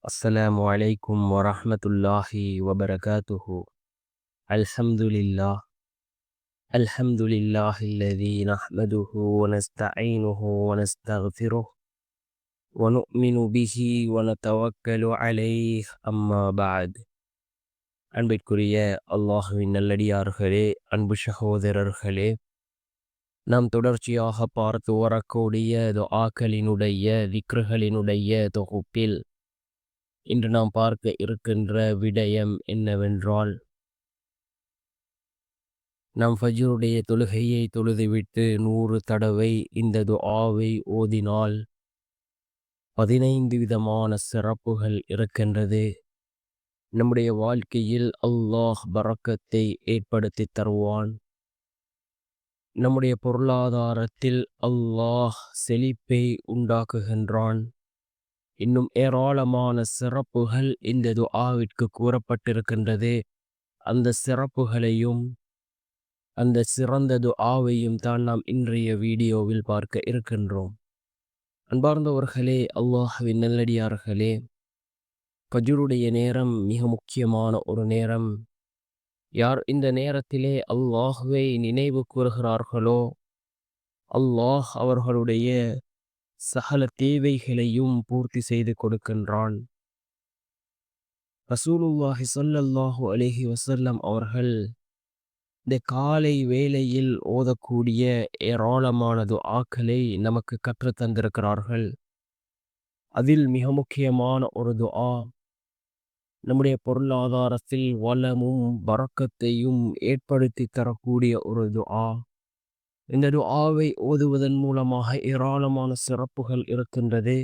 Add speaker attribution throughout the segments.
Speaker 1: السلام عليكم ورحمة الله وبركاته. الحمد لله. الحمد لله الذي نحمده ونستعينه ونستغفره ونؤمن به ونتوكل عليه أما بعد. அன்பிற்குரிய அல்லாஹுவின் நல்லடியார்களே, அன்பு சகோதரர்களே, நாம் தொடர்ச்சியாக பார்த்து வரக்கூடிய துஆக்களினுடைய திக்ருகளினுடைய தொகுப்பில் இன்று நாம் பார்க்க இருக்கின்ற விடயம் என்னவென்றால், நாம் ஃபஜ்ருடைய தொழுகையை தொழுதுவிட்டு 100 தடவை இந்த துஆவை ஓதினால் 15 விதமான சிறப்புகள் இருக்கின்றது. நம்முடைய வாழ்க்கையில் அல்லாஹ் பரக்கத்தை ஏற்படுத்தி தருவான். நம்முடைய பொருளாதாரத்தில் அல்லாஹ் செழிப்பை உண்டாக்குகின்றான். இன்னும் ஏராளமான சிறப்புகள் இந்த துஆவிற்கு கூறப்பட்டிருக்கின்றது. அந்த சிறப்புகளையும் அந்த சிறந்த துஆவையும் தான் நாம் இன்றைய வீடியோவில் பார்க்க இருக்கின்றோம். அன்பார்ந்தவர்களே, அல்லாஹ்வின் நல்லடியார்களே, ஃபஜ்ருடைய நேரம் மிக முக்கியமான ஒரு நேரம். யார் இந்த நேரத்திலே அல்லாஹ்வை நினைவு கூறுகிறார்களோ, அல்லாஹ் அவர்களுடைய சகல தேவைகளையும் பூர்த்தி செய்து கொடுக்கின்றான். ரசூலுல்லாஹி ஸல்லல்லாஹு அலைஹி வஸல்லம் அவர்கள் இந்த காலை வேளையில் ஓதக்கூடிய ஏராளமான துஆக்களை நமக்கு கற்றுத் தந்திருக்கிறார்கள். அதில் மிக முக்கியமான ஒரு துஆ, நம்முடைய பொருளாதாரத்தில் வளமும் பரக்கத்தையும் ஏற்படுத்தி தரக்கூடிய ஒரு துஆ. இந்த துஆவை ஓதுவதன் மூலமாக ஏராளமான சிறப்புகள் இருக்கின்றது.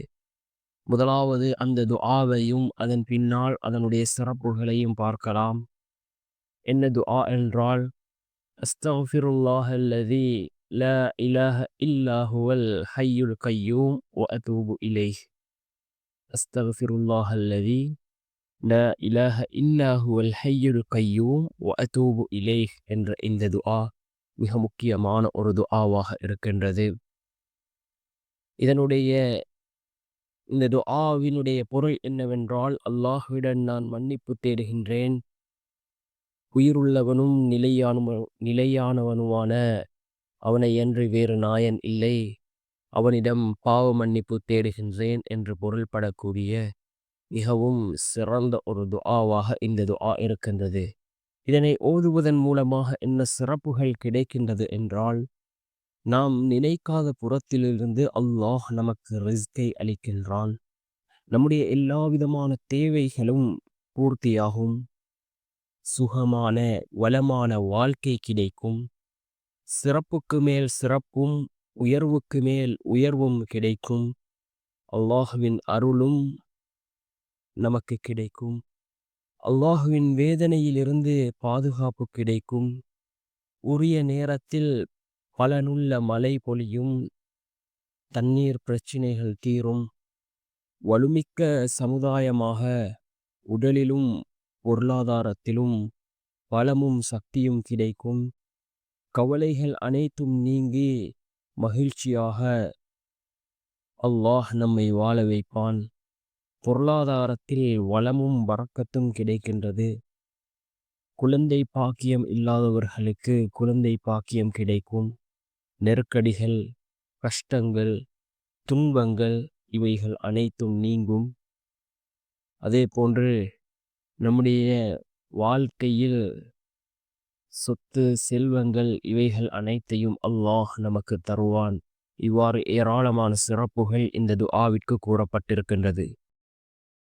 Speaker 1: முதலாவது அந்த துஆவையும் அதன் பின்னால் அதனுடைய சிறப்புகளையும் பார்க்கலாம். என்ன துஆ என்றால், அஸ்தக்ஃபிருல்லாஹ் அல்லதி லா இலாஹ இல்லா ஹுவல் ஹய்யுல் கய்யூம் வ அதூபு இலைஹ். அஸ்தக்ஃபிருல்லாஹ் அல்லதி லா இலாஹ இல்லா ஹுவல் ஹய்யுல் கய்யூம் வ அதூபு இலைஹ் என்ற இந்த துஆ மிக முக்கியமான ஒரு துஆவாக இருக்கின்றது. இந்த துஆவினுடைய பொருள் என்னவென்றால், அல்லாஹ்விடம் நான் மன்னிப்பு தேடுகின்றேன். உயிருள்ளவனும் நிலையானவனுமான அவனை அன்றி வேறு நாயன் இல்லை. அவனிடம் பாவ மன்னிப்பு தேடுகின்றேன் என்று பொருள்படக்கூடிய மிகவும் சிறந்த ஒரு துஆவாக இந்த துஆ இருக்கின்றது. இதனை ஓதுவதன் மூலமாக என்ன சிறப்புகள் கிடைக்கின்றது என்றால், நாம் நினைக்காத புறத்திலிருந்து அல்லாஹ் நமக்கு ரிஸ்கை அளிக்கின்றான். நம்முடைய எல்லா விதமான தேவைகளும் பூர்த்தியாகும். சுகமான வளமான வாழ்க்கை கிடைக்கும். சிறப்புக்கு மேல் சிறப்பும் உயர்வுக்கு மேல் உயர்வும் கிடைக்கும். அல்லாஹுவின் அருளும் நமக்கு கிடைக்கும். அல்லாஹுவின் வேதனையிலிருந்து பாதுகாப்பு கிடைக்கும். உரிய நேரத்தில் பலனுள்ள மழை பொழியும். தண்ணீர் பிரச்சினைகள் தீரும். வலுமிக்க சமுதாயமாக உடலிலும் பொருளாதாரத்திலும் பலமும் சக்தியும் கிடைக்கும். கவலைகள் அனைத்தும் நீங்கி மகிழ்ச்சியாக அல்லாஹ் நம்மை வாழ வைப்பான். பொருளாதாரத்தில் வளமும் பரக்கத்தும் கிடைக்கின்றது. குழந்தை பாக்கியம் இல்லாதவர்களுக்கு குழந்தை பாக்கியம் கிடைக்கும். நெருக்கடிகள், கஷ்டங்கள், துன்பங்கள் இவைகள் அனைத்தும் நீங்கும். அதே போன்று நம்முடைய வாழ்க்கையில் சொத்து செல்வங்கள் இவைகள் அனைத்தையும் அல்லாஹ் நமக்கு தருவான். இவ்வாறு ஏராளமான சிறப்புகள் இந்த துஆவிற்கு கூறப்பட்டிருக்கின்றது.